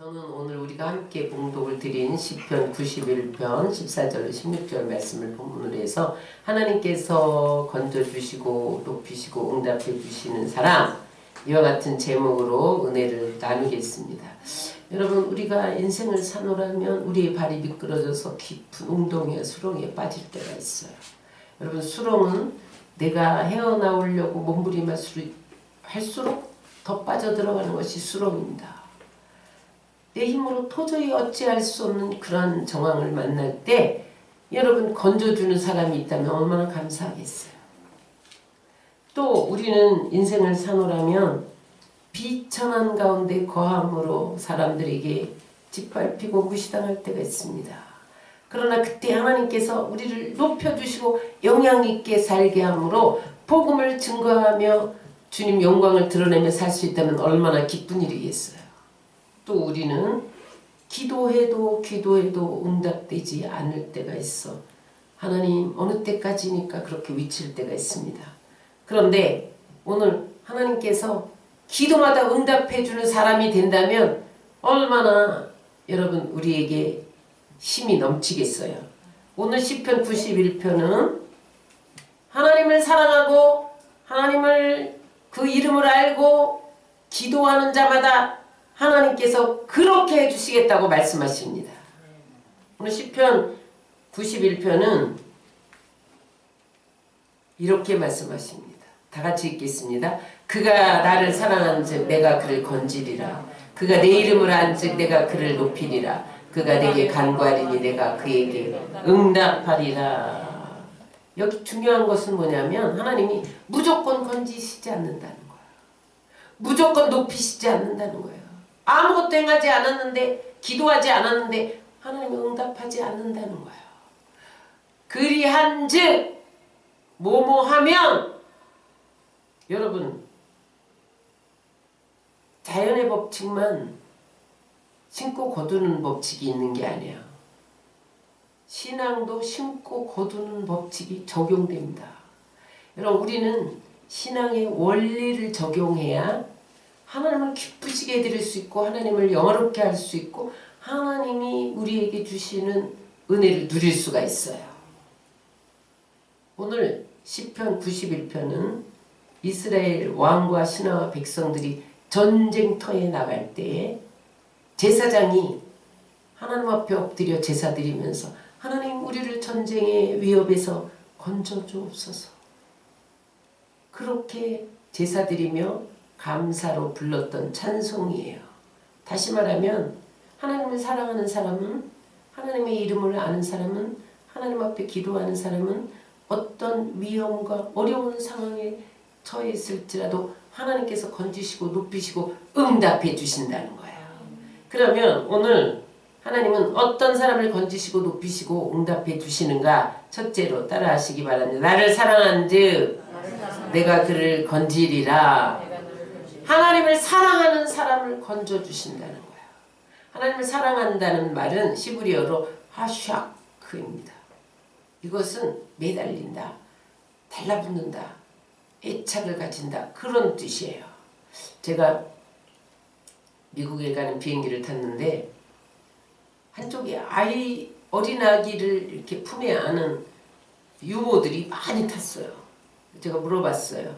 저는 오늘 우리가 함께 봉독을 드린 시편 91편 14절로 16절 말씀을 본문으로 해서 하나님께서 건져주시고 높이시고 응답해 주시는 사람, 이와 같은 제목으로 은혜를 나누겠습니다. 여러분, 우리가 인생을 사노라면 우리의 발이 미끄러져서 깊은 웅덩이와 수렁에 빠질 때가 있어요. 여러분, 수렁은 내가 헤어나오려고 몸부림할수록 더 빠져들어가는 것이 수렁입니다. 내 힘으로 도저히 어찌할 수 없는 그러한 정황을 만날 때 여러분, 건져주는 사람이 있다면 얼마나 감사하겠어요. 또 우리는 인생을 사노라면 비천한 가운데 거함으로 사람들에게 짓밟히고 무시당할 때가 있습니다. 그러나 그때 하나님께서 우리를 높여주시고 영향있게 살게 함으로 복음을 증거하며 주님 영광을 드러내며 살 수 있다면 얼마나 기쁜 일이겠어요. 또 우리는 기도해도 응답되지 않을 때가 있어. 하나님, 어느 때까지니까 그렇게 외칠 때가 있습니다. 그런데 오늘 하나님께서 기도마다 응답해 주는 사람이 된다면 얼마나 여러분 우리에게 힘이 넘치겠어요. 오늘 시편 91편은 하나님을 사랑하고 하나님을 그 이름을 알고 기도하는 자마다 하나님께서 그렇게 해주시겠다고 말씀하십니다. 오늘 시편 91편은 이렇게 말씀하십니다. 다 같이 읽겠습니다. 그가 나를 사랑한즉 내가 그를 건지리라. 그가 내 이름을 안즉 내가 그를 높이리라. 그가 내게 간구하리니 내가 그에게 응답하리라. 여기 중요한 것은 뭐냐면 하나님이 무조건 건지시지 않는다는 거예요. 무조건 높이시지 않는다는 거예요. 아무것도 행하지 않았는데, 기도하지 않았는데 하나님이 응답하지 않는다는 거예요. 그리한즉 뭐뭐하면, 여러분, 자연의 법칙만 심고 거두는 법칙이 있는 게 아니에요. 신앙도 심고 거두는 법칙이 적용됩니다. 여러분, 우리는 신앙의 원리를 적용해야 하나님을 기쁘시게 해드릴 수 있고 하나님을 영화롭게 할 수 있고 하나님이 우리에게 주시는 은혜를 누릴 수가 있어요. 오늘 시편 91편은 이스라엘 왕과 신하와 백성들이 전쟁터에 나갈 때에 제사장이 하나님 앞에 엎드려 제사 드리면서 하나님, 우리를 전쟁의 위협에서 건져주옵소서, 그렇게 제사 드리며 감사로 불렀던 찬송이에요. 다시 말하면 하나님을 사랑하는 사람은, 하나님의 이름을 아는 사람은, 하나님 앞에 기도하는 사람은 어떤 위험과 어려운 상황에 처했을지라도 하나님께서 건지시고 높이시고 응답해 주신다는 거예요. 그러면 오늘 하나님은 어떤 사람을 건지시고 높이시고 응답해 주시는가? 첫째로 따라하시기 바랍니다. 나를 사랑한즉 내가 그를 건지리라. 하나님을 사랑하는 사람을 건져주신다는 거예요. 하나님을 사랑한다는 말은 시브리어로 하샤크입니다. 이것은 매달린다, 달라붙는다, 애착을 가진다, 그런 뜻이에요. 제가 미국에 가는 비행기를 탔는데 한쪽에 어린아기를 이렇게 품에 안은 유모들이 많이 탔어요. 제가 물어봤어요.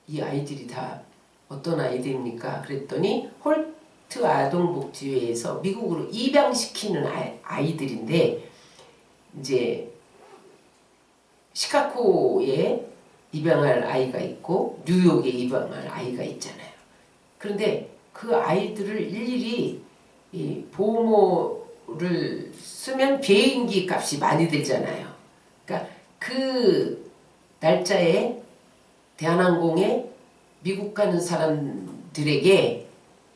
이 아이들이 다 어떤 아이들입니까? 그랬더니 홀트 아동복지회에서 미국으로 입양시키는 아이들인데, 이제 시카고에 입양할 아이가 있고 뉴욕에 입양할 아이가 있잖아요. 그런데 그 아이들을 일일이 이 보호모를 쓰면 비행기 값이 많이 들잖아요. 그러니까 그 날짜에 대한항공에 미국 가는 사람들에게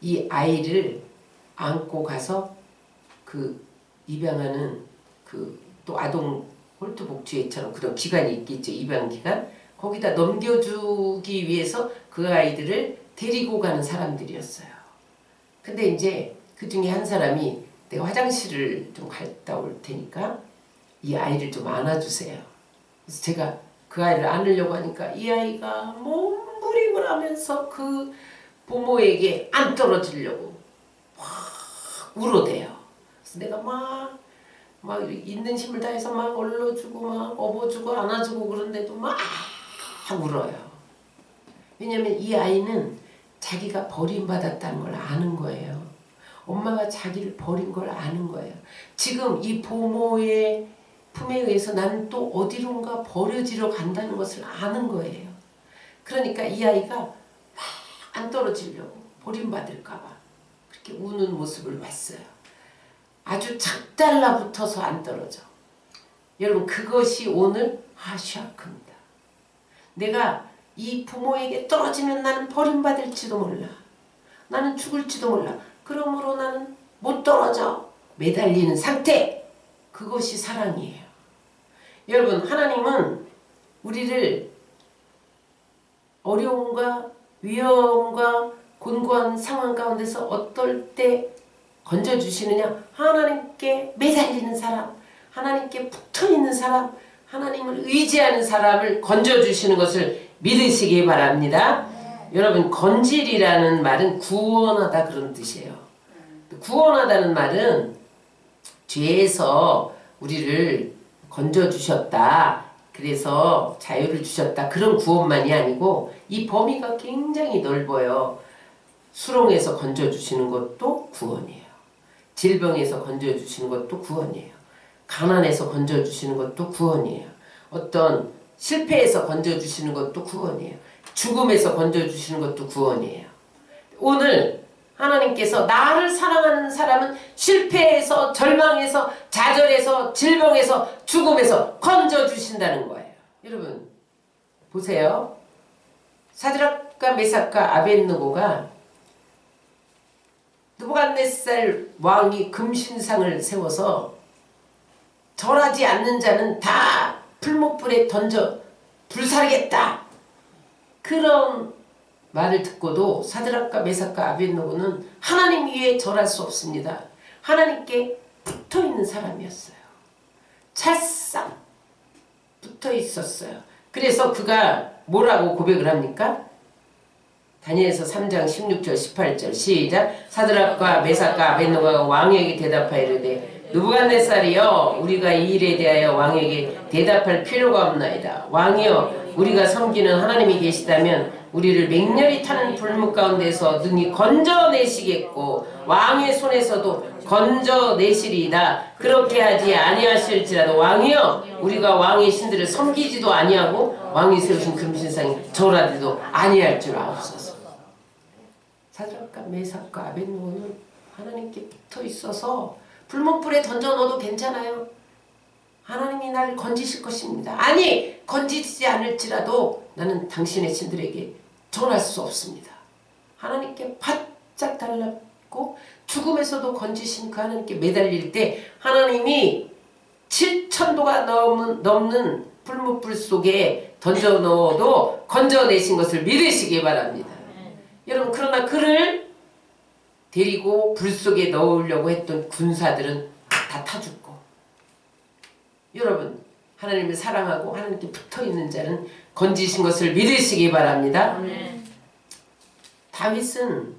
이 아이를 안고 가서 그 입양하는 그 또 아동 홀트 복지회처럼 그런 기관이 있겠죠. 입양 기관. 거기다 넘겨주기 위해서 그 아이들을 데리고 가는 사람들이었어요. 근데 이제 그 중에 한 사람이 내가 화장실을 좀 갔다 올 테니까 이 아이를 좀 안아주세요. 그래서 제가 그 아이를 안으려고 하니까 이 아이가 몸부림을 하면서 그 부모에게 안 떨어지려고 막 울어대요. 그래서 내가 막 있는 힘을 다해서 막 얼러주고 막 업어주고 안아주고 그런데도 막 울어요. 왜냐면 이 아이는 자기가 버림받았다는 걸 아는 거예요. 엄마가 자기를 버린 걸 아는 거예요. 지금 이 부모의 품에 의해서 나는 또 어디론가 버려지러 간다는 것을 아는 거예요. 그러니까 이 아이가 막 안 떨어지려고 버림받을까 봐 그렇게 우는 모습을 봤어요. 아주 작달라붙어서 안 떨어져. 여러분 그것이 오늘 하샤크입니다. 내가 이 부모에게 떨어지면 나는 버림받을지도 몰라. 나는 죽을지도 몰라. 그러므로 나는 못 떨어져. 매달리는 상태. 그것이 사랑이에요. 여러분 하나님은 우리를 어려움과 위험과 곤고한 상황 가운데서 어떨 때 건져주시느냐? 하나님께 매달리는 사람, 하나님께 붙어있는 사람, 하나님을 의지하는 사람을 건져주시는 것을 믿으시기 바랍니다. 여러분 건질이라는 말은 구원하다 그런 뜻이에요. 구원하다는 말은 죄에서 우리를 건져주셨다. 그래서 자유를 주셨다. 그런 구원만이 아니고 이 범위가 굉장히 넓어요. 수렁에서 건져주시는 것도 구원이에요. 질병에서 건져주시는 것도 구원이에요. 가난에서 건져주시는 것도 구원이에요. 어떤 실패에서 건져주시는 것도 구원이에요. 죽음에서 건져주시는 것도 구원이에요. 오늘 하나님께서 나를 사랑하는 사람은 실패에서 절망에서 좌절에서 질병에서 죽음에서 건져주신다는 거예요. 여러분 보세요. 사드락과 메삭과 아벳느고가 느부갓네살 왕이 금신상을 세워서 절하지 않는 자는 다 풀목불에 던져 불사르겠다. 그런 말을 듣고도 사드락과 메삭과 아벳느고는 하나님 위에 절할 수 없습니다. 하나님께 붙어있는 사람이었어요. 찰싹 붙어있었어요. 그래서 그가 뭐라고 고백을 합니까? 다니엘서 3장 16절 18절 시작. 사드락과 메삭과 아벳느고가 왕에게 대답하여 이르되 느부갓네살이여 우리가 이 일에 대하여 왕에게 대답할 필요가 없나이다. 왕이여 우리가 섬기는 하나님이 계시다면 우리를 맹렬히 타는 불문 가운데서 능히 건져내시겠고 왕의 손에서도 건져내시리이다. 그렇게 하지 아니하실지라도 왕이여 우리가 왕의 신들을 섬기지도 아니하고 왕이 세우신 금신상에 절하지도 아니할 줄 아옵소서. 사드락과 메삭과 아벳느고는 하나님께 붙어있어서 불문불에 던져 넣어도 괜찮아요. 하나님이 나를 건지실 것입니다. 아니 건지지 않을지라도 나는 당신의 신들에게 절할 수 없습니다. 하나님께 바짝 달랐고 죽음에서도 건지신 그 하나님께 매달릴 때 하나님이 7,000도가 넘는 불문불 속에 던져 넣어도 건져내신 것을 믿으시기 바랍니다. 여러분 그러나 그를 데리고 불 속에 넣으려고 했던 군사들은 다 타죽고 여러분 하나님을 사랑하고 하나님께 붙어있는 자는 건지신 것을 믿으시기 바랍니다. 다윗은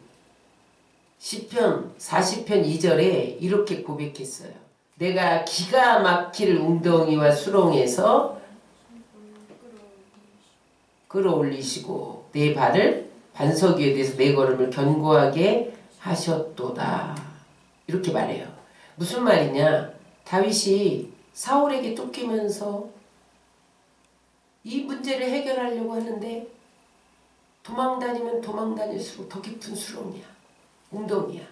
시편 40편 2절에 이렇게 고백했어요. 내가 기가 막힐 웅덩이와 수렁에서 끌어올리시고 내 발을 반석 위에 대해서 내 걸음을 견고하게 하셨도다. 이렇게 말해요. 무슨 말이냐? 다윗이 사울에게 쫓기면서 이 문제를 해결하려고 하는데 도망다니면 도망다닐수록 더 깊은 수렁이야. 웅덩이야.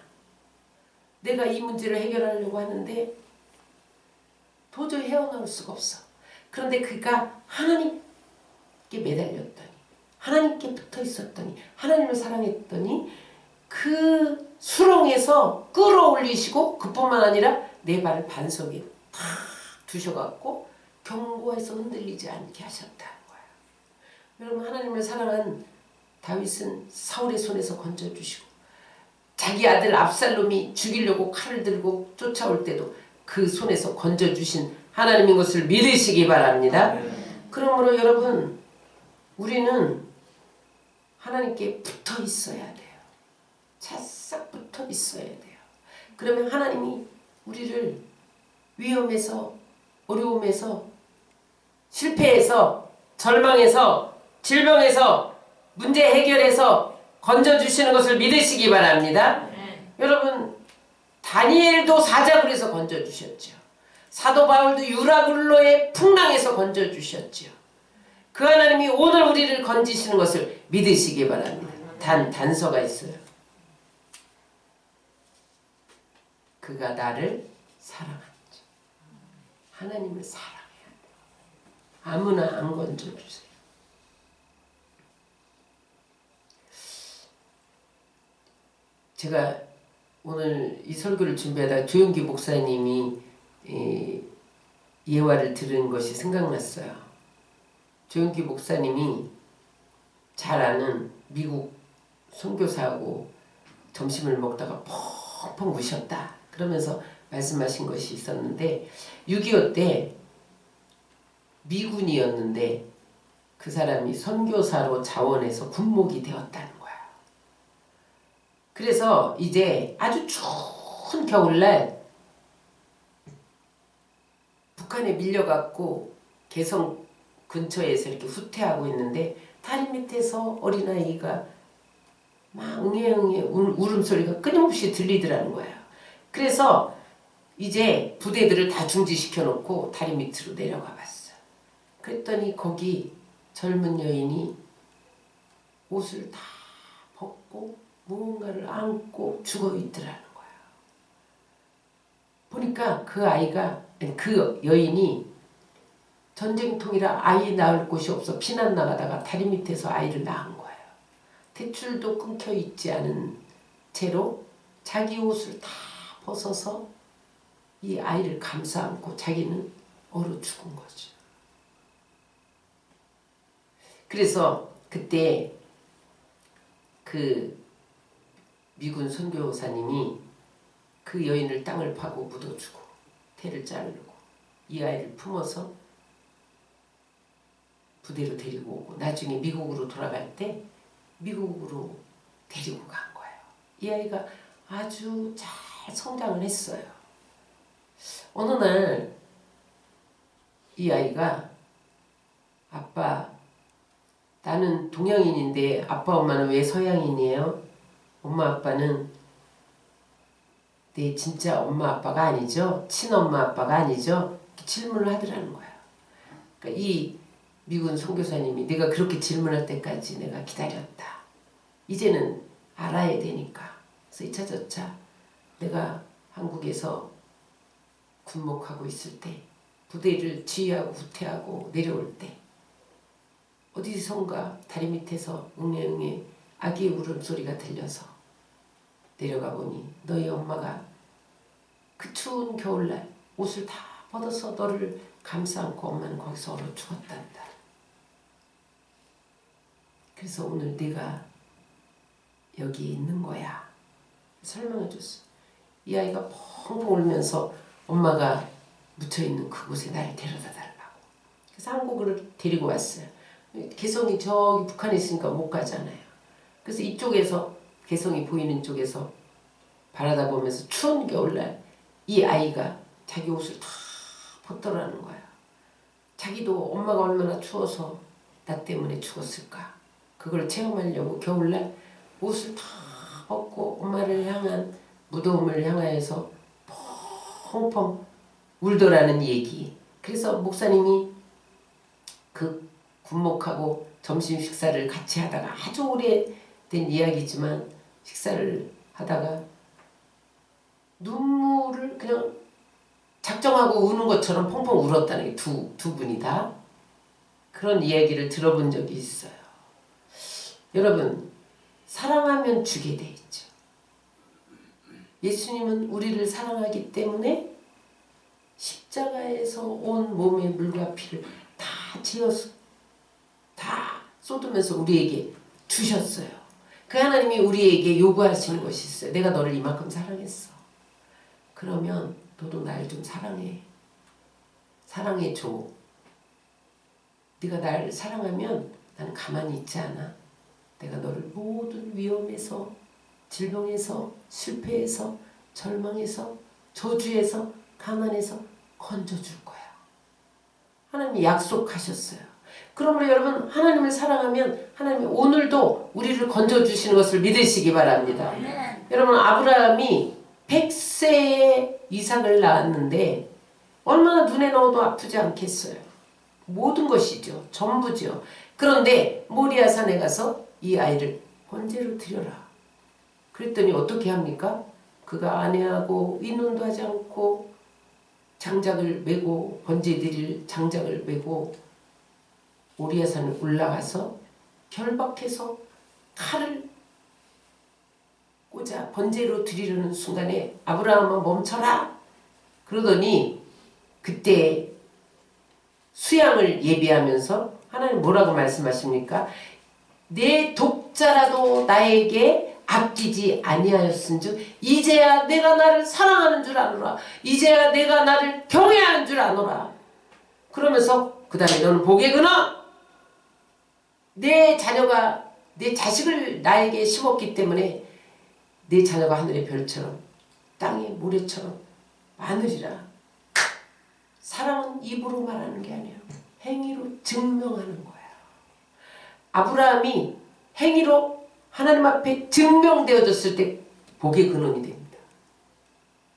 내가 이 문제를 해결하려고 하는데 도저히 헤어나올 수가 없어. 그런데 그가 하나님께 매달렸더니 하나님께 붙어 있었더니 하나님을 사랑했더니 그 수렁에서 끌어올리시고 그뿐만 아니라 내 발을 반석에 탁 두셔갖고 견고해서 흔들리지 않게 하셨다는 거야. 여러분 하나님을 사랑한 다윗은 사울의 손에서 건져주시고 자기 아들 압살롬이 죽이려고 칼을 들고 쫓아올 때도 그 손에서 건져주신 하나님인 것을 믿으시기 바랍니다. 그러므로 여러분 우리는 하나님께 붙어 있어야 돼요. 직접 있어야 돼요. 그러면 하나님이 우리를 위험에서, 어려움에서, 실패해서, 절망해서, 질병에서, 문제 해결해서 건져주시는 것을 믿으시기 바랍니다. 여러분, 다니엘도 사자굴에서 건져주셨죠. 사도 바울도 유라굴로의 풍랑에서 건져주셨죠. 그 하나님이 오늘 우리를 건지시는 것을 믿으시기 바랍니다. 단서가 있어요. 그가 나를 사랑하죠. 하나님을 사랑해야 돼요. 아무나 안 건져주세요. 제가 오늘 이 설교를 준비하다가 조용기 목사님이 예화를 들은 것이 생각났어요. 조용기 목사님이 잘 아는 미국 선교사하고 점심을 먹다가 펑펑 우셨다. 그러면서 말씀하신 것이 있었는데 6.25 때 미군이었는데 그 사람이 선교사로 자원해서 군목이 되었다는 거야. 그래서 이제 아주 추운 겨울날 북한에 밀려갖고 개성 근처에서 이렇게 후퇴하고 있는데 다리 밑에서 어린아이가 막 응애응애 울음소리가 끊임없이 들리더라는 거예요. 그래서 이제 부대들을 다 중지시켜 놓고 다리 밑으로 내려가 봤어요. 그랬더니 거기 젊은 여인이 옷을 다 벗고 무언가를 안고 죽어 있더라는 거예요. 보니까 그 여인이 전쟁통이라 아이 낳을 곳이 없어 피난 나가다가 다리 밑에서 아이를 낳은 거예요. 탯줄도 끊겨 있지 않은 채로 자기 옷을 다 벗어서 이 아이를 감싸 안고 자기는 얼어 죽은 거죠. 그래서 그때 그 미군 선교사님이 그 여인을 땅을 파고 묻어주고 태를 자르고 이 아이를 품어서 부대로 데리고 오고 나중에 미국으로 돌아갈 때 미국으로 데리고 간 거예요. 이 아이가 아주 잘 성장을 했어요. 어느 날 이 아이가 아빠 나는 동양인인데 아빠 엄마는 왜 서양인이에요? 엄마 아빠는 내 진짜 엄마 아빠가 아니죠? 친엄마 아빠가 아니죠? 질문을 하더라는 거예요. 그러니까 이 미군 선교사님이 내가 그렇게 질문할 때까지 내가 기다렸다. 이제는 알아야 되니까. 그래서 이차저차 내가 한국에서 군목하고 있을 때 부대를 지휘하고 후퇴하고 내려올 때 어디선가 다리 밑에서 응애응애 아기의 울음소리가 들려서 내려가 보니 너희 엄마가 그 추운 겨울날 옷을 다 벗어서 너를 감싸 안고 엄마는 거기서 얼어 죽었단다. 그래서 오늘 네가 여기 있는 거야. 설명해 줬어. 이 아이가 펑펑 울면서 엄마가 묻혀있는 그곳에 날 데려다 달라고. 그래서 한국으로 데리고 왔어요. 개성이 저기 북한에 있으니까 못 가잖아요. 그래서 이쪽에서 개성이 보이는 쪽에서 바라다 보면서 추운 겨울날 이 아이가 자기 옷을 다 벗더라는 거야. 자기도 엄마가 얼마나 추워서 나 때문에 죽었을까. 그걸 체험하려고 겨울날 옷을 다 벗고 엄마를 향한 무덤을 향하여서 펑펑 울더라는 얘기. 그래서 목사님이 그 군목하고 점심 식사를 같이 하다가 아주 오래된 이야기지만 식사를 하다가 눈물을 그냥 작정하고 우는 것처럼 펑펑 울었다는 게 두 분이 다 그런 이야기를 들어본 적이 있어요. 여러분 사랑하면 주게 돼 있죠. 예수님은 우리를 사랑하기 때문에 십자가에서 온 몸의 물과 피를 다 지어서 다 쏟으면서 우리에게 주셨어요. 그 하나님이 우리에게 요구하시는 것이 있어요. 내가 너를 이만큼 사랑했어. 그러면 너도 날 좀 사랑해. 사랑해줘. 네가 날 사랑하면 나는 가만히 있지 않아. 내가 너를 모든 위험에서 질병에서, 실패에서, 절망에서, 저주에서, 가난에서 건져줄 거야. 하나님이 약속하셨어요. 그러므로 여러분, 하나님을 사랑하면 하나님이 오늘도 우리를 건져주시는 것을 믿으시기 바랍니다. 여러분, 아브라함이 100세에 이삭을 낳았는데 얼마나 눈에 넣어도 아프지 않겠어요. 모든 것이죠. 전부죠. 그런데 모리아산에 가서 이 아이를 번제로 드려라. 그랬더니 어떻게 합니까? 그가 아내하고 의논도 하지 않고 장작을 메고 번제 드릴 장작을 메고 모리아산을 올라가서 결박해서 칼을 꽂아 번제로 드리려는 순간에 아브라함아 멈춰라. 그러더니 그때 수양을 예비하면서 하나님 뭐라고 말씀하십니까? 내 독자라도 나에게 아끼지 아니하였은즉 이제야 내가 나를 사랑하는 줄 아노라. 이제야 내가 나를 경외하는 줄 아노라. 그러면서 그 다음에 너는 복에 그너 내 자녀가 내 자식을 나에게 심었기 때문에 내 자녀가 하늘의 별처럼 땅의 모래처럼 많으리라. 사랑은 입으로 말하는 게 아니에요. 행위로 증명하는 거야. 아브라함이 행위로 하나님 앞에 증명되어졌을 때 복의 근원이 됩니다.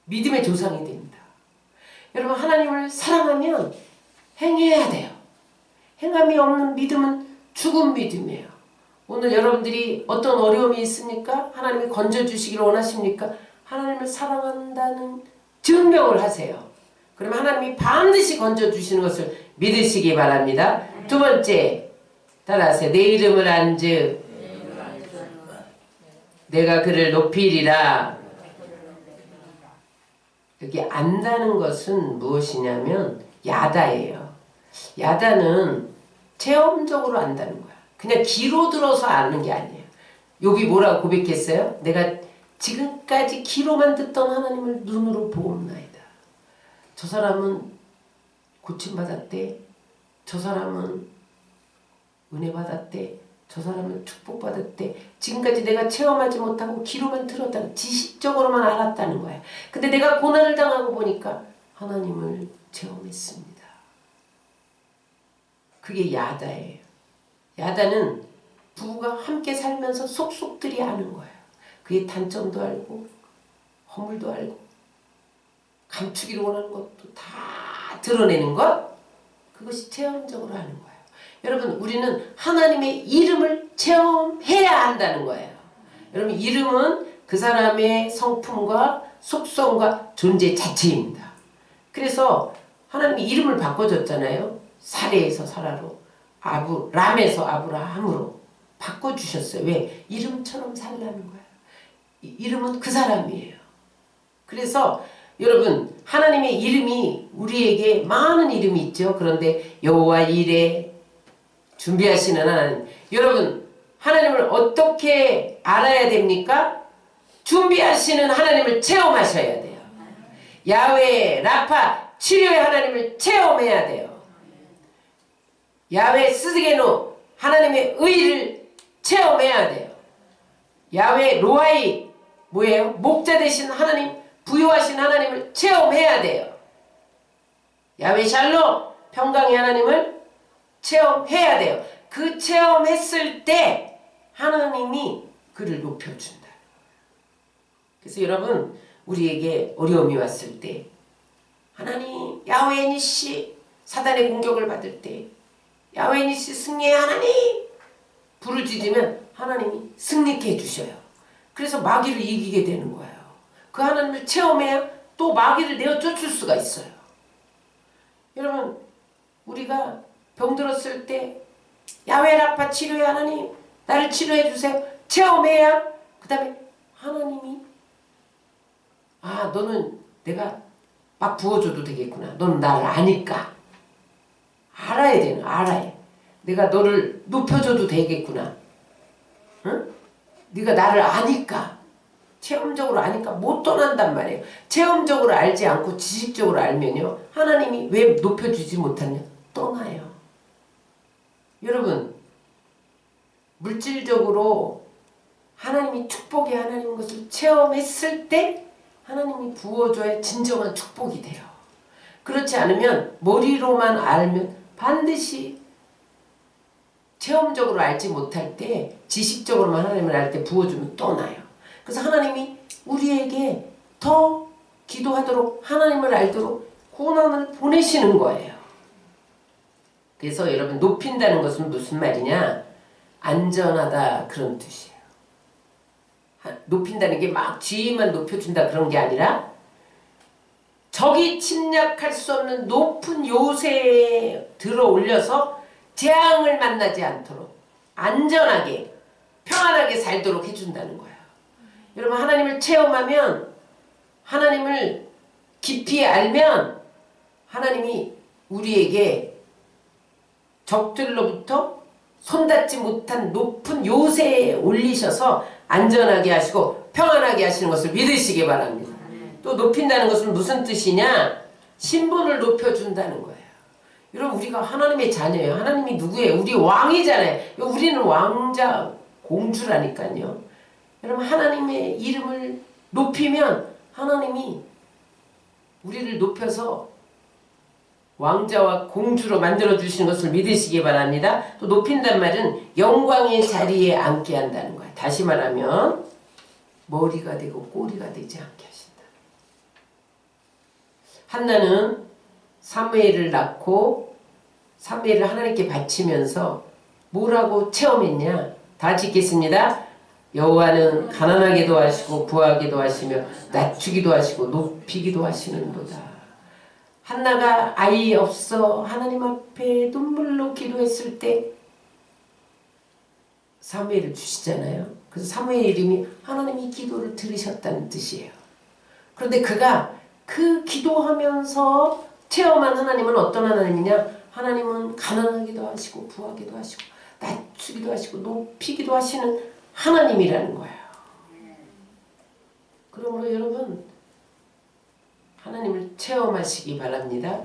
믿음의 조상이 됩니다. 여러분, 하나님을 사랑하면 행해야 돼요. 행함이 없는 믿음은 죽은 믿음이에요. 오늘 여러분들이 어떤 어려움이 있습니까? 하나님이 건져주시기를 원하십니까? 하나님을 사랑한다는 증명을 하세요. 그러면 하나님이 반드시 건져주시는 것을 믿으시기 바랍니다. 두 번째, 따라하세요. 내 이름을 안즉 내가 그를 높이리라. 여기 안다는 것은 무엇이냐면 야다예요. 야다는 체험적으로 안다는 거야. 그냥 귀로 들어서 아는 게 아니에요. 여기 뭐라고 고백했어요? 내가 지금까지 귀로만 듣던 하나님을 눈으로 보옵나이다. 저 사람은 고침받았대. 저 사람은 은혜 받았대. 저 사람은 축복받았대. 지금까지 내가 체험하지 못하고 귀로만 들었다는, 지식적으로만 알았다는 거야. 근데 내가 고난을 당하고 보니까 하나님을 체험했습니다. 그게 야다예요. 야다는 부부가 함께 살면서 속속들이 아는 거예요. 그의 단점도 알고 허물도 알고 감추기를 원하는 것도 다 드러내는 것, 그것이 체험적으로 하는 거예요. 여러분, 우리는 하나님의 이름을 체험해야 한다는 거예요. 여러분, 이름은 그 사람의 성품과 속성과 존재 자체입니다. 그래서 하나님이 이름을 바꿔줬잖아요. 사레에서 사라로, 람에서 아브라함으로 바꿔주셨어요. 왜? 이름처럼 살라는 거예요. 이름은 그 사람이에요. 그래서 여러분, 하나님의 이름이 우리에게 많은 이름이 있죠. 그런데 여호와 이레, 준비하시는 하나님. 여러분, 하나님을 어떻게 알아야 됩니까? 준비하시는 하나님을 체험하셔야 돼요. 야훼 라파, 치료의 하나님을 체험해야 돼요. 야훼 스드게노, 하나님의 의를 체험해야 돼요. 야훼 로아이, 뭐예요? 목자 되신 하나님, 부유하신 하나님을 체험해야 돼요. 야훼 샬롬, 평강의 하나님을 체험해야 돼요. 그 체험했을 때 하나님이 그를 높여준다. 그래서 여러분, 우리에게 어려움이 왔을 때 하나님, 야훼 니시, 사단의 공격을 받을 때 야훼 니시 승리의 하나님 불을 지지면 하나님이 승리케 해주셔요. 그래서 마귀를 이기게 되는 거예요. 그 하나님을 체험해야 또 마귀를 내어 쫓을 수가 있어요. 여러분, 우리가 병들었을 때 야훼 라파, 치료의 하나님 나를 치료해 주세요. 체험해야 그 다음에 하나님이 너는 내가 막 부어줘도 되겠구나. 너는 나를 아니까. 알아야 되는, 알아야. 내가 너를 높여줘도 되겠구나. 응? 네가 나를 아니까. 체험적으로 아니까 못 떠난단 말이에요. 체험적으로 알지 않고 지식적으로 알면요, 하나님이 왜 높여주지 못하냐? 떠나요. 여러분, 물질적으로 하나님이 축복의 하나님인 것을 체험했을 때 하나님이 부어줘야 진정한 축복이 돼요. 그렇지 않으면 머리로만 알면 반드시 체험적으로 알지 못할 때 지식적으로만 하나님을 알 때 부어주면 또 나요. 그래서 하나님이 우리에게 더 기도하도록 하나님을 알도록 고난을 보내시는 거예요. 그래서 여러분 높인다는 것은 무슨 말이냐? 안전하다 그런 뜻이에요. 높인다는 게 막 지위만 높여준다 그런 게 아니라 적이 침략할 수 없는 높은 요새에 들어 올려서 재앙을 만나지 않도록 안전하게 평안하게 살도록 해준다는 거예요. 여러분 하나님을 체험하면 하나님을 깊이 알면 하나님이 우리에게 적들로부터 손닿지 못한 높은 요새에 올리셔서 안전하게 하시고 평안하게 하시는 것을 믿으시기 바랍니다. 또 높인다는 것은 무슨 뜻이냐? 신분을 높여준다는 거예요. 여러분 우리가 하나님의 자녀예요. 하나님이 누구예요? 우리 왕이잖아요. 우리는 왕자 공주라니까요. 여러분 하나님의 이름을 높이면 하나님이 우리를 높여서 왕자와 공주로 만들어주시는 것을 믿으시기 바랍니다. 또 높인단 말은 영광의 자리에 앉게 한다는 거예요. 다시 말하면 머리가 되고 꼬리가 되지 않게 하신다. 한나는 사무엘을 낳고 사무엘을 하나님께 바치면서 뭐라고 체험했냐? 다 짓겠습니다. 여호와는 가난하게도 하시고 부하게도 하시며 낮추기도 하시고 높이기도 하시는도다. 한나가 아이 없어 하나님 앞에 눈물로 기도했을 때 사무엘을 주시잖아요. 그래서 사무엘 이름이 하나님이 기도를 들으셨다는 뜻이에요. 그런데 그가 그 기도하면서 체험한 하나님은 어떤 하나님이냐? 하나님은 가난하기도 하시고 부하기도 하시고 낮추기도 하시고 높이기도 하시는 하나님이라는 거예요. 그러므로 여러분 하나님을 체험하시기 바랍니다.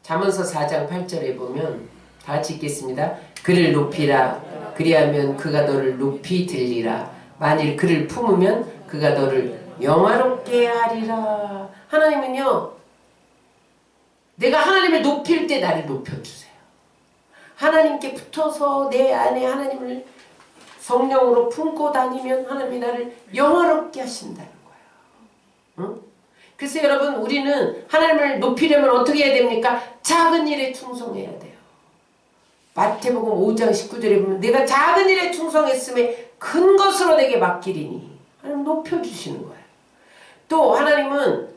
잠언서 4장 8절에 보면 다 같이 읽겠습니다. 그를 높이라. 그리하면 그가 너를 높이 들리라. 만일 그를 품으면 그가 너를 영화롭게 하리라. 하나님은요, 내가 하나님을 높일 때 나를 높여주세요. 하나님께 붙어서 내 안에 하나님을 성령으로 품고 다니면 하나님이 나를 영화롭게 하신다는 거예요. 응? 그래서 여러분 우리는 하나님을 높이려면 어떻게 해야 됩니까? 작은 일에 충성해야 돼요. 마태복음 5장 19절에 보면 내가 작은 일에 충성했음에 큰 것으로 내게 맡기리니 하나님 높여주시는 거예요. 또 하나님은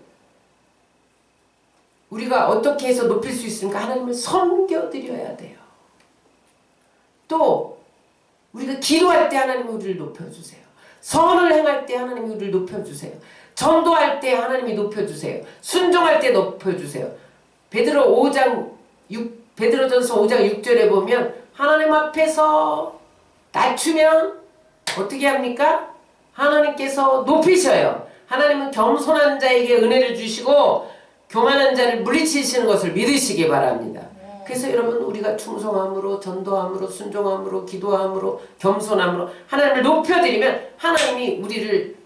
우리가 어떻게 해서 높일 수 있습니까? 하나님을 섬겨드려야 돼요. 또 우리가 기도할 때 하나님이 우리를 높여주세요. 선을 행할 때 하나님이 우리를 높여주세요. 전도할 때 하나님이 높여주세요. 순종할 때 높여주세요. 베드로전서 5장 6절에 보면 하나님 앞에서 낮추면 어떻게 합니까? 하나님께서 높이셔요. 하나님은 겸손한 자에게 은혜를 주시고 교만한 자를 물리치시는 것을 믿으시기 바랍니다. 그래서 여러분 우리가 충성함으로 전도함으로 순종함으로 기도함으로 겸손함으로 하나님을 높여드리면 하나님이 우리를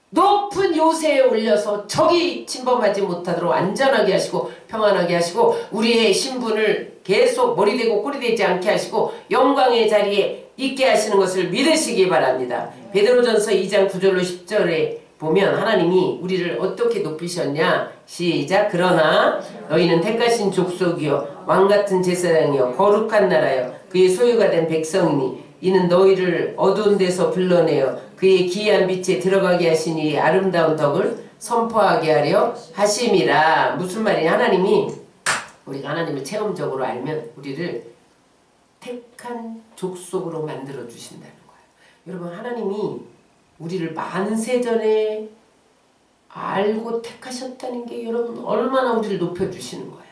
높은 요새에 올려서 적이 침범하지 못하도록 안전하게 하시고 평안하게 하시고 우리의 신분을 계속 머리 되고 꼬리 되지 않게 하시고 영광의 자리에 있게 하시는 것을 믿으시기 바랍니다. 베드로전서 2장 9절로 10절에 보면 하나님이 우리를 어떻게 높이셨냐? 시작. 그러나 너희는 택하신 족속이요 왕같은 제사장이요 거룩한 나라요 그의 소유가 된 백성이니 이는 너희를 어두운 데서 불러내어 그의 기이한 빛에 들어가게 하시니 아름다운 덕을 선포하게 하려 하심이라. 무슨 말이냐? 하나님이 우리가 하나님을 체험적으로 알면 우리를 택한 족속으로 만들어 주신다는 거예요. 여러분 하나님이 우리를 만세전에 알고 택하셨다는 게 여러분 얼마나 우리를 높여주시는 거예요.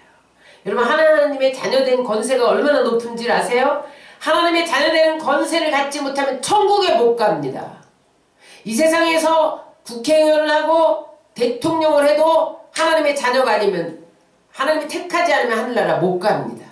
여러분 하나님의 자녀된 권세가 얼마나 높은지 아세요? 하나님의 자녀된 권세를 갖지 못하면 천국에 못 갑니다. 이 세상에서 국회의원을 하고 대통령을 해도 하나님의 자녀가 아니면 하나님이 택하지 않으면 하늘나라 못 갑니다.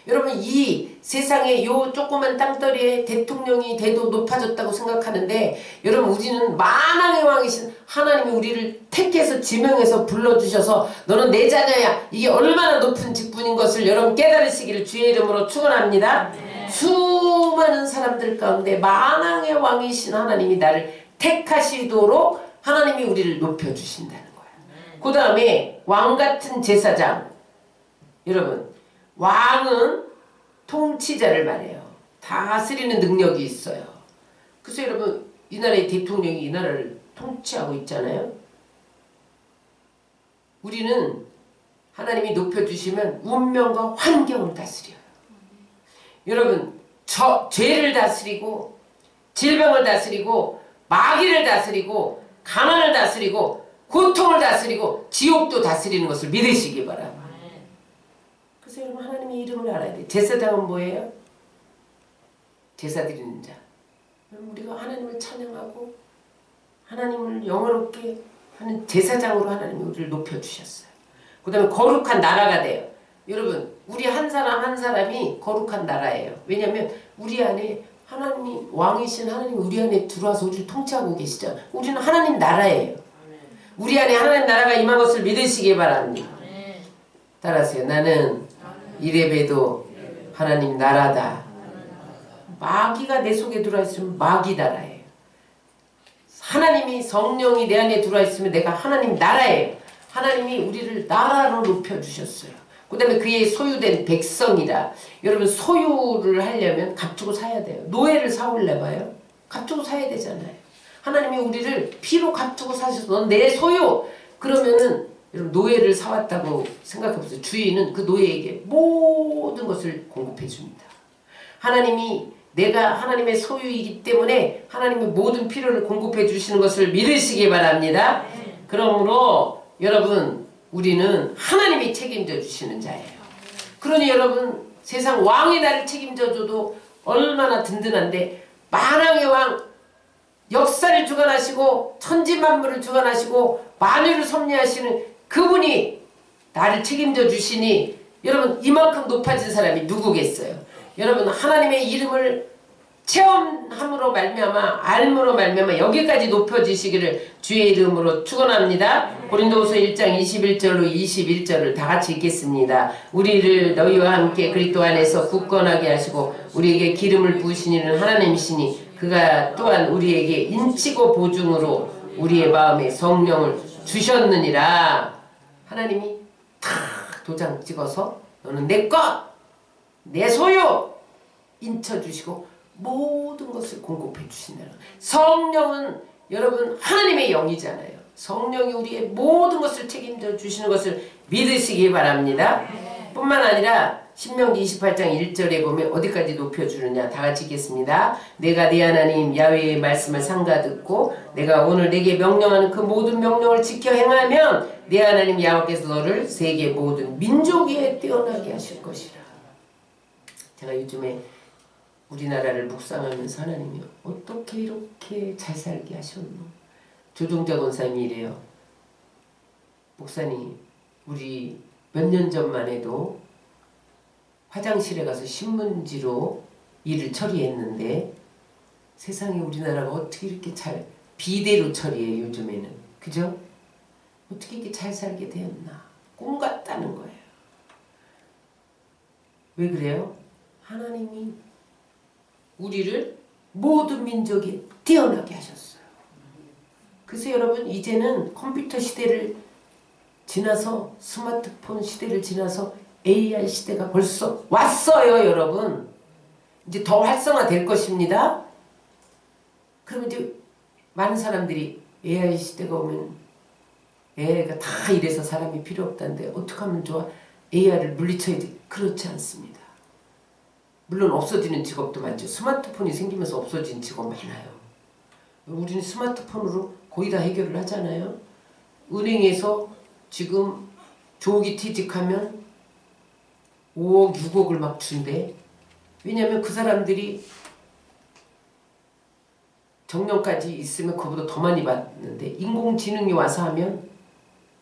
여러분 이 세상에 요 조그만 땅덩이에 대통령이 돼도 높아졌다고 생각하는데 여러분 우리는 만왕의 왕이신 하나님이 우리를 택해서 지명해서 불러주셔서 너는 내 자녀야. 이게 얼마나 높은 직분인 것을 여러분 깨달으시기를 주의 이름으로 축원합니다. 수많은 사람들 가운데 만왕의 왕이신 하나님이 나를 택하시도록 하나님이 우리를 높여주신다는 거예요. 그 다음에 왕같은 제사장. 여러분 왕은 통치자를 말해요. 다스리는 능력이 있어요. 그래서 여러분 이 나라의 대통령이 이 나라를 통치하고 있잖아요. 우리는 하나님이 높여주시면 운명과 환경을 다스려요. 여러분 죄를 다스리고 질병을 다스리고 마귀를 다스리고 가난을 다스리고 고통을 다스리고 지옥도 다스리는 것을 믿으시기 바랍니다. 그래서 여러분 하나님의 이름을 알아야 돼요. 제사장은 뭐예요? 제사 드리는 자. 우리가 하나님을 찬양하고 하나님을 영원롭게 하는 제사장으로 하나님이 우리를 높여주셨어요. 그 다음에 거룩한 나라가 돼요. 여러분 우리 한 사람 한 사람이 거룩한 나라예요. 왜냐하면 우리 안에 하나님이 왕이신 하나님이 우리 안에 들어와서 우리를 통치하고 계시죠. 우리는 하나님 나라예요. 우리 안에 하나님 나라가 임한 것을 믿으시기 바랍니다. 따라하세요. 나는 이래봬도 하나님 나라다. 마귀가 내 속에 들어와 있으면 마귀 나라예요. 하나님이 성령이 내 안에 들어와 있으면 내가 하나님 나라예요. 하나님이 우리를 나라로 높여주셨어요. 그 다음에 그의 소유된 백성이라. 여러분 소유를 하려면 값주고 사야 돼요. 노예를 사올래봐요. 값주고 사야 되잖아요. 하나님이 우리를 피로 값주고 사셔서 넌 내 소유. 그러면은 여러분 노예를 사왔다고 생각해보세요. 주인은 그 노예에게 모든 것을 공급해 줍니다. 하나님이 내가 하나님의 소유이기 때문에 하나님의 모든 필요를 공급해 주시는 것을 믿으시기 바랍니다. 그러므로 여러분 우리는 하나님이 책임져 주시는 자예요. 그러니 여러분 세상 왕이 나를 책임져 줘도 얼마나 든든한데 만왕의 왕 역사를 주관하시고 천지만물을 주관하시고 만유를 섭리하시는 그분이 나를 책임져 주시니 여러분 이만큼 높아진 사람이 누구겠어요? 여러분 하나님의 이름을 체험함으로 말미암아 알므로 말미암아 여기까지 높여지시기를 주의 이름으로 축원합니다. 고린도후서 1장 21절로 21절을 다 같이 읽겠습니다. 우리를 너희와 함께 그리스도 안에서 굳건하게 하시고 우리에게 기름을 부으신 이는 하나님이시니 그가 또한 우리에게 인치고 보증으로 우리의 마음에 성령을 주셨느니라. 하나님이 탁 도장 찍어서 너는 내 것, 내 소유 인쳐주시고 모든 것을 공급해 주신다. 성령은 여러분 하나님의 영이잖아요. 성령이 우리의 모든 것을 책임져 주시는 것을 믿으시기 바랍니다. 뿐만 아니라 신명기 28장 1절에 보면 어디까지 높여주느냐 다 같이 읽겠습니다. 내가 네 하나님 야훼의 말씀을 삼가 듣고 내가 오늘 내게 명령하는 그 모든 명령을 지켜 행하면 네 하나님 야훼께서 너를 세계 모든 민족 위에 뛰어나게 하실 것이라. 제가 요즘에 우리나라를 묵상하면서 하나님이 어떻게 이렇게 잘 살게 하셨노? 조종자 권사님이 이래요. 목사님 우리 몇 년 전만 해도 화장실에 가서 신문지로 일을 처리했는데 세상에 우리나라가 어떻게 이렇게 잘 비대로 처리해요 요즘에는. 그죠? 어떻게 이렇게 잘 살게 되었나. 꿈 같다는 거예요. 왜 그래요? 하나님이 우리를 모든 민족에 뛰어나게 하셨어요. 그래서 여러분 이제는 컴퓨터 시대를 지나서 스마트폰 시대를 지나서 AI 시대가 벌써 왔어요 여러분. 이제 더 활성화될 것입니다. 그러면 이제 많은 사람들이 AI 시대가 오면 AI가 다 이래서 사람이 필요 없다는데 어떻게 하면 좋아? AI를 물리쳐야 돼. 그렇지 않습니다. 물론 없어지는 직업도 많죠. 스마트폰이 생기면서 없어진 직업 많아요. 우리는 스마트폰으로 거의 다 해결을 하잖아요. 은행에서 지금 조기 퇴직하면 5억, 6억을 막 준대. 왜냐하면 그 사람들이 정년까지 있으면 그보다 더 많이 받는데 인공지능이 와서 하면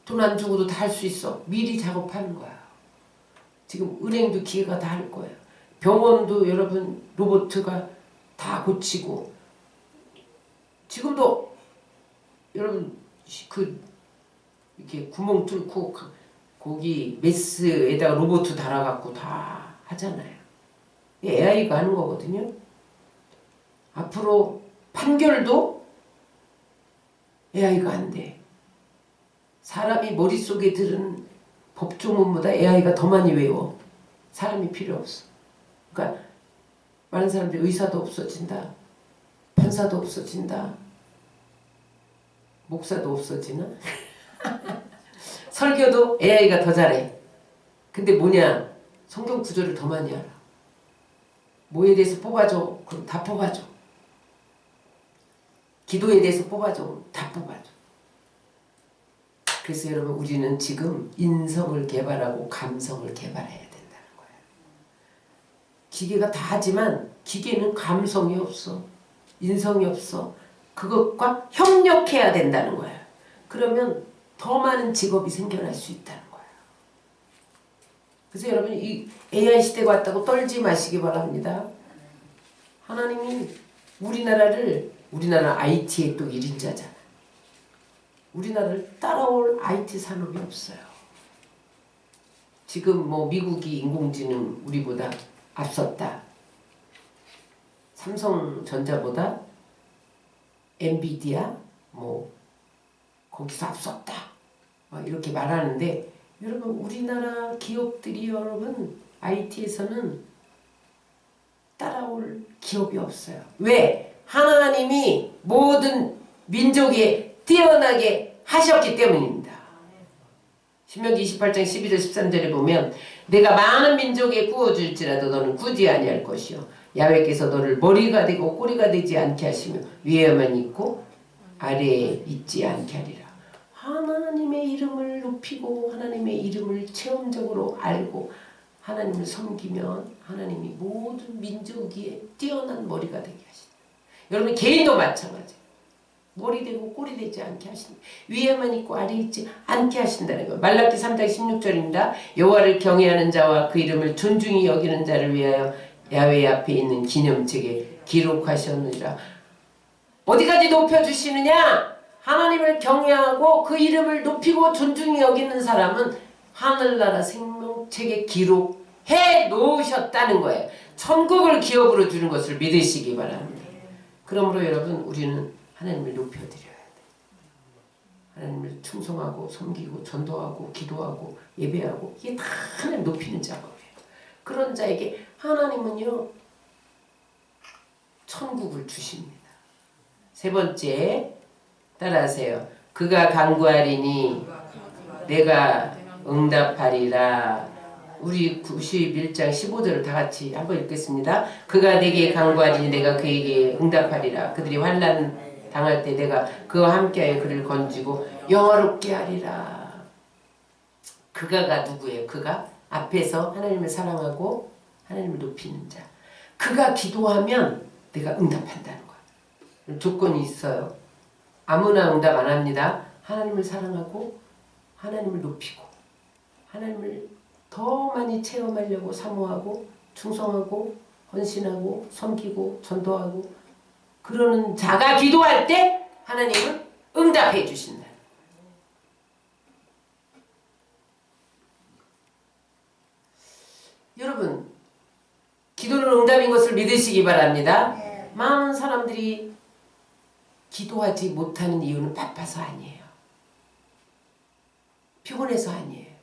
돈 안 주고도 다 할 수 있어. 미리 작업하는 거야. 지금 은행도 기계가 다 할 거예요. 병원도 여러분 로봇가 다 고치고, 지금도 여러분 이렇게 구멍 뚫고 거기 메스에다가 로봇 달아갖고 다 하잖아요. AI가 하는 거거든요. 앞으로 판결도 AI가 한대. 사람이 머릿속에 들은 법조문보다 AI가 더 많이 외워. 사람이 필요 없어. 그러니까 많은 사람들이 의사도 없어진다, 판사도 없어진다, 목사도 없어지나? 설교도 AI가 더 잘해. 근데 뭐냐? 성경 구절을 더 많이 알아. 뭐에 대해서 뽑아줘? 그럼 다 뽑아줘. 기도에 대해서 뽑아줘? 그럼 다 뽑아줘. 그래서 여러분, 우리는 지금 인성을 개발하고 감성을 개발해야 된다는 거예요. 기계가 다 하지만 기계는 감성이 없어. 인성이 없어. 그것과 협력해야 된다는 거예요. 그러면 더 많은 직업이 생겨날 수 있다는 거예요. 그래서 여러분, 이 AI 시대가 왔다고 떨지 마시기 바랍니다. 하나님이 우리나라 IT의 또 1인자잖아요. 우리나라를 따라올 IT 산업이 없어요. 지금 뭐 미국이 인공지능 우리보다 앞섰다, 삼성전자보다 엔비디아 뭐 거기서 앞섰다, 이렇게 말하는데, 여러분 우리나라 기업들이 여러분 IT에서는 따라올 기업이 없어요. 왜? 하나님이 모든 민족에 뛰어나게 하셨기 때문입니다. 신명기 28장 12절 13절에 보면, 내가 많은 민족에 구워줄지라도 너는 굳이 아니할 것이요 야훼께서 너를 머리가 되고 꼬리가 되지 않게 하시며 위에만 있고 아래에 있지 않게 하리라. 하나님의 이름을 높이고 하나님의 이름을 체험적으로 알고 하나님을 섬기면 하나님이 모든 민족 위에 뛰어난 머리가 되게 하신다. 여러분 개인도 마찬가지. 머리 되고 꼬리 되지 않게 하신다. 위에만 있고 아래에 있지 않게 하신다는 거예요. 말라기 3장 16절입니다. 여호와를 경외하는 자와 그 이름을 존중히 여기는 자를 위하여 야훼 앞에 있는 기념책에 기록하셨느니라. 어디까지 높여주시느냐? 하나님을 경외하고 그 이름을 높이고 존중히 여기는 사람은 하늘나라 생명책에 기록해 놓으셨다는 거예요. 천국을 기업으로 주는 것을 믿으시기 바랍니다. 그러므로 여러분, 우리는 하나님을 높여드려야 돼. 하나님을 충성하고 섬기고 전도하고 기도하고 예배하고, 이게 다 하나님 높이는 작업이에요. 그런 자에게 하나님은요 천국을 주십니다. 세 번째, 따라하세요. 그가 간구하리니 내가 응답하리라. 우리 91장 15절을 다 같이 한번 읽겠습니다. 그가 내게 간구하리니 내가 그에게 응답하리라. 그들이 환난 당할 때 내가 그와 함께하여 그를 건지고 영화롭게 하리라. 그가가 누구예요? 그가 앞에서 하나님을 사랑하고 하나님을 높이는 자. 그가 기도하면 내가 응답한다는 거야. 조건이 있어요. 아무나 응답 안 합니다. 하나님을 사랑하고 하나님을 높이고 하나님을 더 많이 체험하려고 사모하고 충성하고 헌신하고 섬기고 전도하고 그러는 자가 기도할 때 하나님은 응답해 주신다. 여러분, 기도는 응답인 것을 믿으시기 바랍니다. 많은 사람들이 기도하지 못하는 이유는 바빠서 아니에요. 피곤해서 아니에요.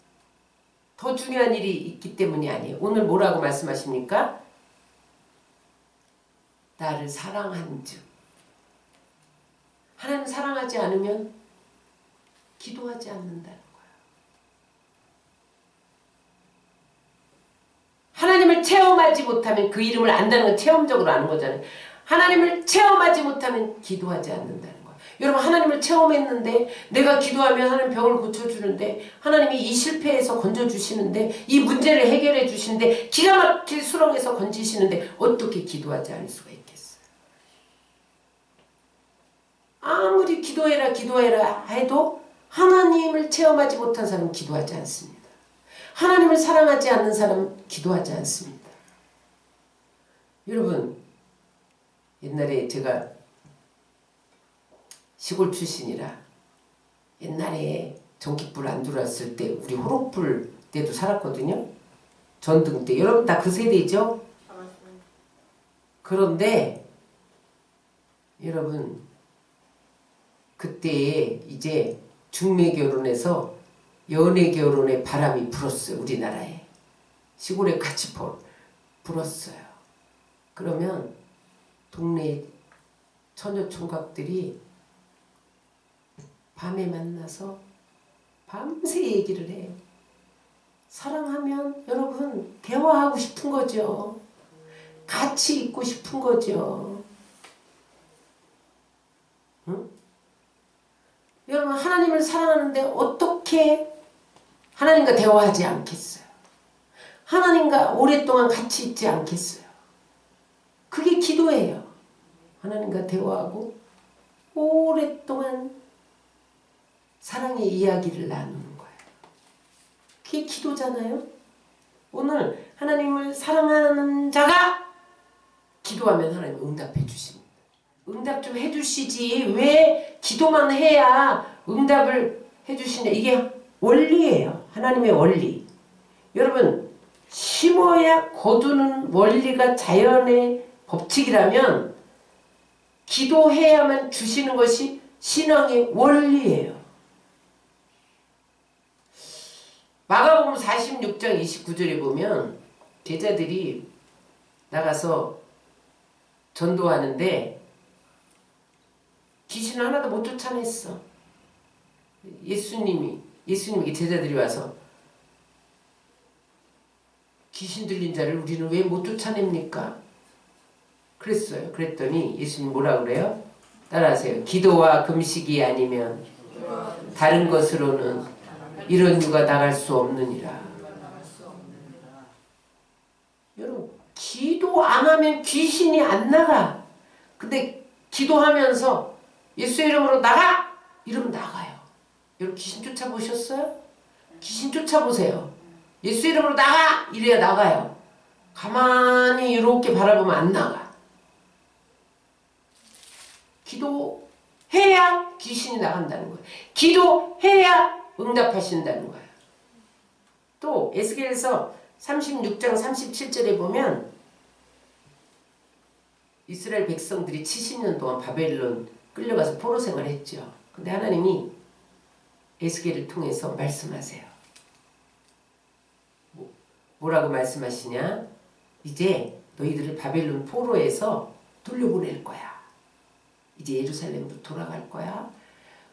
더 중요한 일이 있기 때문이 아니에요. 오늘 뭐라고 말씀하십니까? 나를 사랑한 즉. 하나님 사랑하지 않으면 기도하지 않는다는 거예요. 하나님을 체험하지 못하면, 그 이름을 안다는 건 체험적으로 아는 거잖아요. 하나님을 체험하지 못하면 기도하지 않는다는 거예요. 여러분, 하나님을 체험했는데 내가 기도하면 하나님 병을 고쳐주는데, 하나님이 이 실패에서 건져주시는데, 이 문제를 해결해 주시는데, 기가 막힐 수렁에서 건지시는데 어떻게 기도하지 않을 수가 있겠어요? 아무리 기도해라 해도 하나님을 체험하지 못한 사람은 기도하지 않습니다. 하나님을 사랑하지 않는 사람은 기도하지 않습니다. 여러분 옛날에 제가 시골 출신이라 옛날에 전기불 안 들어왔을 때 우리 호롱불 때도 살았거든요. 전등 때. 여러분 다 그 세대죠? 그런데 여러분 그때에 이제 중매 결혼에서 연애 결혼의 바람이 불었어요. 우리나라에. 시골에 같이 불었어요. 그러면 동네 처녀 총각들이 밤에 만나서 밤새 얘기를 해요. 사랑하면 여러분 대화하고 싶은 거죠. 같이 있고 싶은 거죠. 응? 여러분 하나님을 사랑하는데 어떻게 하나님과 대화하지 않겠어요? 하나님과 오랫동안 같이 있지 않겠어요? 그게 기도예요. 하나님과 대화하고 오랫동안 사랑의 이야기를 나누는 거예요. 그게 기도잖아요. 오늘 하나님을 사랑하는 자가 기도하면 하나님 응답해 주십니다. 응답 좀 해주시지 왜 기도만 해야 응답을 해주시냐. 이게 원리예요. 하나님의 원리. 여러분 심어야 거두는 원리가 자연의 법칙이라면 기도해야만 주시는 것이 신앙의 원리예요. 마가복음 46장 29절에 보면 제자들이 나가서 전도하는데 귀신 하나도 못 쫓아냈어. 예수님에게 제자들이 와서 귀신 들린 자를 우리는 왜 못 쫓아냅니까? 그랬어요. 그랬더니 예수님 뭐라 그래요? 따라하세요. 기도와 금식이 아니면 다른 것으로는 이런 유가 나갈 수 없느니라. 여러분 기도 안 하면 귀신이 안 나가. 근데 기도하면서 예수 이름으로 나가! 이러면 나가요. 여러분 귀신 쫓아보셨어요? 귀신 쫓아보세요. 예수 이름으로 나가! 이래야 나가요. 가만히 이렇게 바라보면 안 나가. 기도해야 귀신이 나간다는 거예요. 기도해야 응답하신다는 거예요. 또 에스겔서 36장 37절에 보면 이스라엘 백성들이 70년 동안 바벨론 끌려가서 포로 생활했죠. 근데 하나님이 에스겔을 통해서 말씀하세요. 뭐라고 말씀하시냐? 이제 너희들을 바벨론 포로에서 돌려보낼 거야. 이제 예루살렘으로 돌아갈 거야.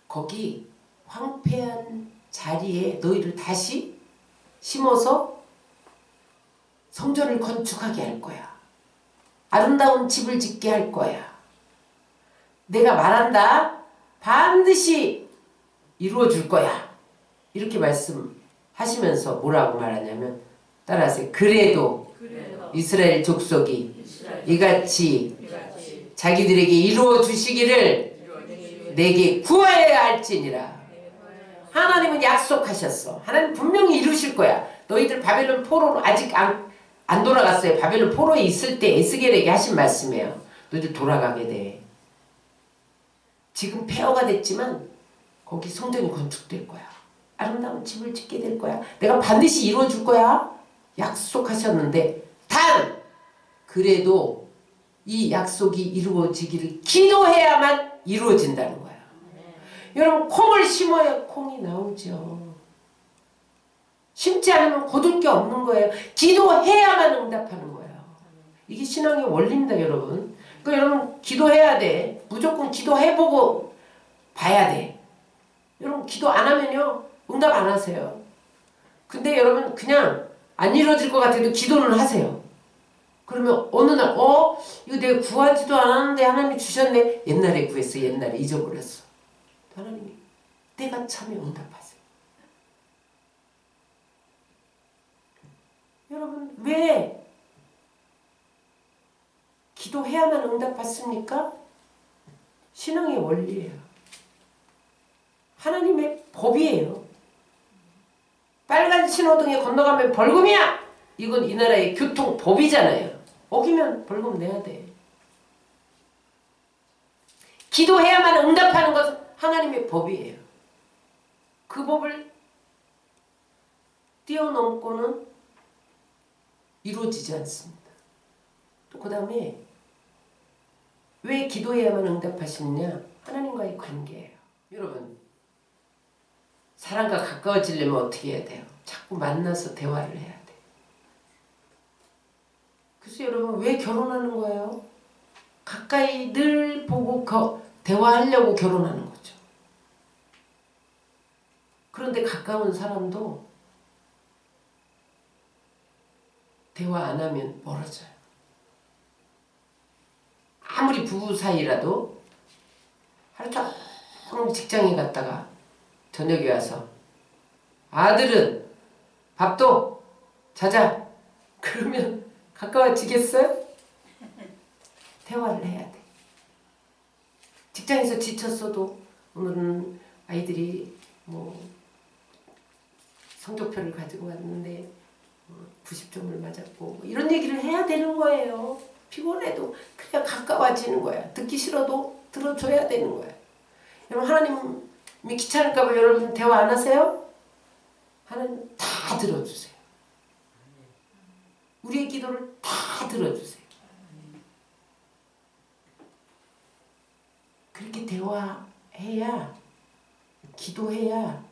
거기 황폐한 자리에 너희를 다시 심어서 성전을 건축하게 할 거야. 아름다운 집을 짓게 할 거야. 내가 말한다. 반드시 이루어 줄 거야. 이렇게 말씀하시면서 뭐라고 말하냐면 따라하세요. 그래도 이스라엘 족속이 이같이 자기들에게 이루어 주시기를 내게 구하여야 할지니라. 하나님은 약속하셨어. 하나님 분명히 이루실 거야. 너희들 바벨론 포로로 아직 안 돌아갔어요. 바벨론 포로에 있을 때 에스겔에게 하신 말씀이에요. 너희들 돌아가게 돼. 지금 폐허가 됐지만 거기 성전이 건축될 거야. 아름다운 집을 짓게 될 거야. 내가 반드시 이루어 줄 거야. 약속하셨는데 단 그래도 이 약속이 이루어지기를 기도해야만 이루어진다는 거야. 여러분 콩을 심어야 콩이 나오죠. 심지 않으면 거둘 게 없는 거예요. 기도해야만 응답하는 거예요. 이게 신앙의 원리입니다, 여러분. 그러니까 여러분 기도해야 돼. 무조건 기도해보고 봐야 돼. 여러분 기도 안 하면요 응답 안 하세요. 근데 여러분 그냥 안 이루어질 것 같아도 기도는 하세요. 그러면 어느 날 이거 내가 구하지도 않았는데 하나님이 주셨네. 옛날에 구했어. 옛날에 잊어버렸어. 하나님이 때가 차면 응답하세요. 여러분 왜 기도해야만 응답받습니까? 신앙의 원리예요. 하나님의 법이에요. 빨간 신호등에 건너가면 벌금이야. 이건 이 나라의 교통법이잖아요. 어기면 벌금 내야 돼. 기도해야만 응답하는 것은 하나님의 법이에요. 그 법을 뛰어넘고는 이루어지지 않습니다. 또 그 다음에 왜 기도해야만 응답하시느냐? 하나님과의 관계예요. 여러분, 사람과 가까워지려면 어떻게 해야 돼요? 자꾸 만나서 대화를 해야 돼. 그래서 여러분, 왜 결혼하는 거예요? 가까이 늘 보고 대화하려고 결혼하는 거죠. 그런데 가까운 사람도 대화 안 하면 멀어져요. 아무리 부부 사이라도 하루 종일 직장에 갔다가 저녁에 와서 아들은 밥도 자자 그러면 가까워지겠어요? 대화를 해야 돼. 직장에서 지쳤어도 오늘은 아이들이 뭐 성적표를 가지고 왔는데 90점을 맞았고 뭐 이런 얘기를 해야 되는 거예요. 피곤해도 그냥 가까워지는 거야. 듣기 싫어도 들어줘야 되는 거야. 여러분, 하나님이 귀찮을까 봐 여러분 대화 안 하세요? 하나님 다 들어주세요. 우리의 기도를 다 들어주세요. 그렇게 대화해야, 기도해야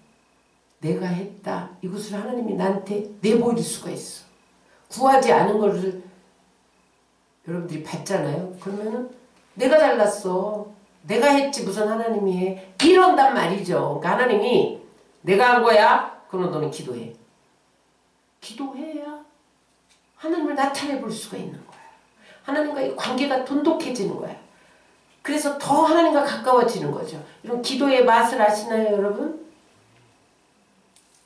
내가 했다, 이것을 하나님이 나한테 내보일 수가 있어. 구하지 않은 것을 여러분들이 받잖아요. 그러면은 내가 잘났어, 내가 했지 무슨 하나님이 해, 이런단 말이죠. 그러니까 하나님이 내가 한 거야? 그러면 너는 기도해. 기도해야 하나님을 나타내 볼 수가 있는 거야. 하나님과의 관계가 돈독해지는 거야. 그래서 더 하나님과 가까워지는 거죠. 이런 기도의 맛을 아시나요, 여러분?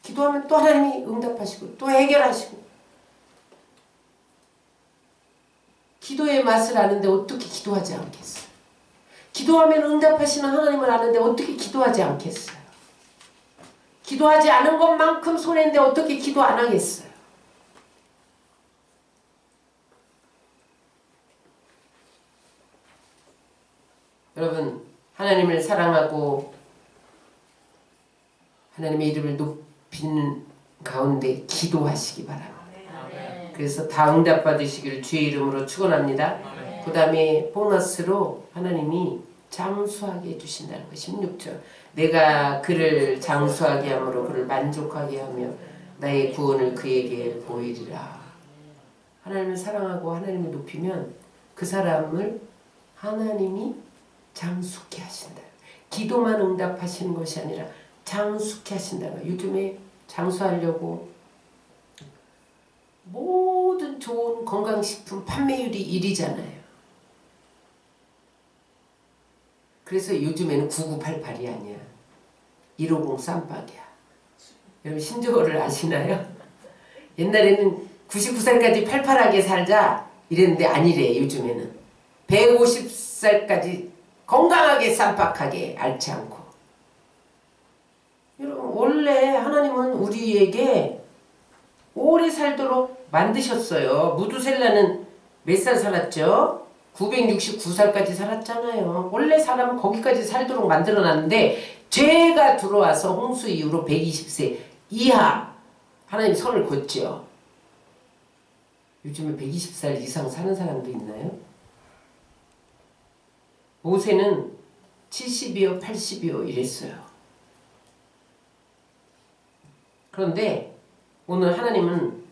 기도하면 또 하나님이 응답하시고 또 해결하시고. 기도의 맛을 아는데 어떻게 기도하지 않겠어요? 기도하면 응답하시는 하나님을 아는데 어떻게 기도하지 않겠어요? 기도하지 않은 것만큼 손해인데 어떻게 기도 안 하겠어요? 여러분, 하나님을 사랑하고 하나님의 이름을 높이는 가운데 기도하시기 바랍니다. 그래서 다 응답받으시기를 주의 이름으로 축원합니다. 그 다음에 보너스로 하나님이 장수하게 해주신다는 거. 16절. 내가 그를 장수하게 함으로 그를 만족하게 하며 나의 구원을 그에게 보이리라. 하나님을 사랑하고 하나님을 높이면 그 사람을 하나님이 장수케 하신다. 기도만 응답하시는 것이 아니라 장수케 하신다. 요즘에 장수하려고 모든 좋은 건강식품 판매율이 1위잖아요. 그래서 요즘에는 9988이 아니야. 150 쌈박이야. 여러분 신조어를 아시나요? 옛날에는 99살까지 팔팔하게 살자 이랬는데 아니래. 요즘에는 150살까지 건강하게 쌈박하게 앓지 않고. 여러분, 원래 하나님은 우리에게 오래 살도록 만드셨어요. 무두셀라는 몇 살 살았죠? 969살까지 살았잖아요. 원래 사람은 거기까지 살도록 만들어놨는데 죄가 들어와서 홍수 이후로 120세 이하 하나님 선을 걷죠. 요즘에 120살 이상 사는 사람도 있나요? 모세는 70이요 80이요 이랬어요. 그런데 오늘 하나님은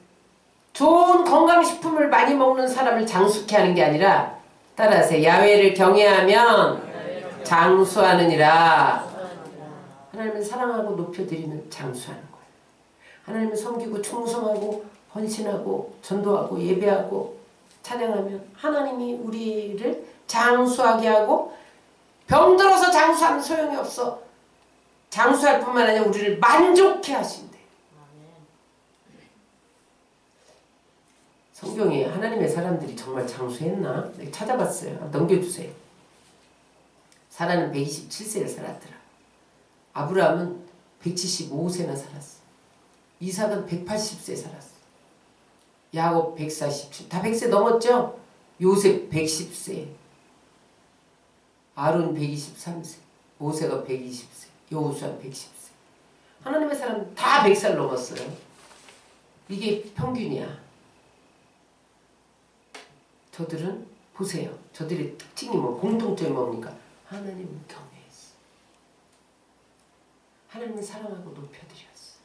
좋은 건강식품을 많이 먹는 사람을 장수케 하는 게 아니라 따라하세요. 야훼를 경외하면 장수하느니라. 하나님을 사랑하고 높여드리면 장수하는 거예요. 하나님을 섬기고 충성하고 헌신하고 전도하고 예배하고 찬양하면 하나님이 우리를 장수하게 하고, 병들어서 장수하면 소용이 없어. 장수할 뿐만 아니라 우리를 만족해 하신대. 성경에 하나님의 사람들이 정말 장수했나? 찾아봤어요. 넘겨주세요. 사라는 127세를 살았더라. 아브라함은 175세나 살았어. 이삭은 180세 살았어. 야곱 147. 다 100세 넘었죠? 요셉 110세, 아론 123세, 모세가 120세, 여호수아 110세. 하나님의 사람 다 100살 넘었어요. 이게 평균이야. 저들은 보세요. 저들의 특징이 뭐 공통점이 뭡니까? 하나님을 경외했어. 하나님을 사랑하고 높여드렸어.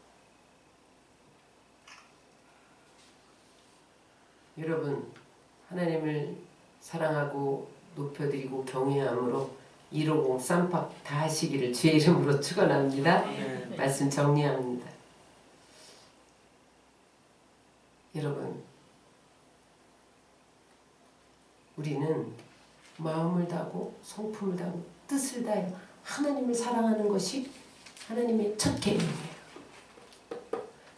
여러분, 하나님을 사랑하고 높여드리고 경외함으로 150 쌈박 다 하시기를 주의 이름으로 축원합니다. 말씀 정리합니다. 여러분, 우리는 마음을 다하고 성품을 다하고 뜻을 다해 하나님을 사랑하는 것이 하나님의 첫 계명이에요.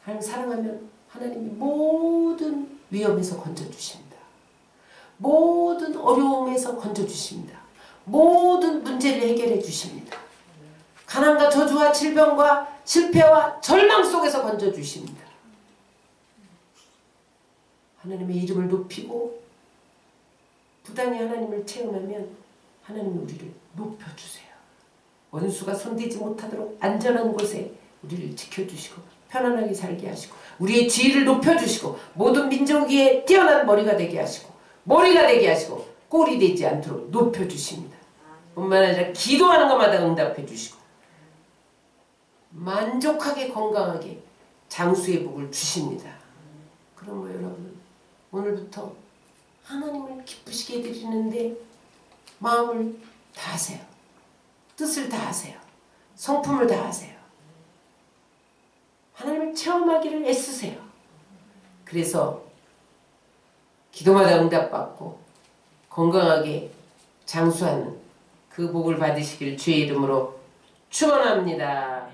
하나님 사랑하면 하나님이 모든 위험에서 건져주십니다. 모든 어려움에서 건져주십니다. 모든 문제를 해결해 주십니다. 가난과 저주와 질병과 실패와 절망 속에서 건져주십니다. 하나님의 이름을 높이고 부단히 하나님을 체험하면 하나님은 우리를 높여주세요. 원수가 손대지 못하도록 안전한 곳에 우리를 지켜주시고 편안하게 살게 하시고 우리의 지위를 높여주시고 모든 민족 위에 뛰어난 머리가 되게 하시고 머리가 되게 하시고 꼴이 되지 않도록 높여주십니다. 뿐만 아니라 기도하는 것마다 응답해 주시고 만족하게 건강하게 장수의 복을 주십니다. 그러므로 여러분, 오늘부터 하나님을 기쁘시게 해드리는데 마음을 다하세요. 뜻을 다하세요. 성품을 다하세요. 하나님을 체험하기를 애쓰세요. 그래서 기도마다 응답받고 건강하게 장수하는 그 복을 받으시길 주의 이름으로 축원합니다.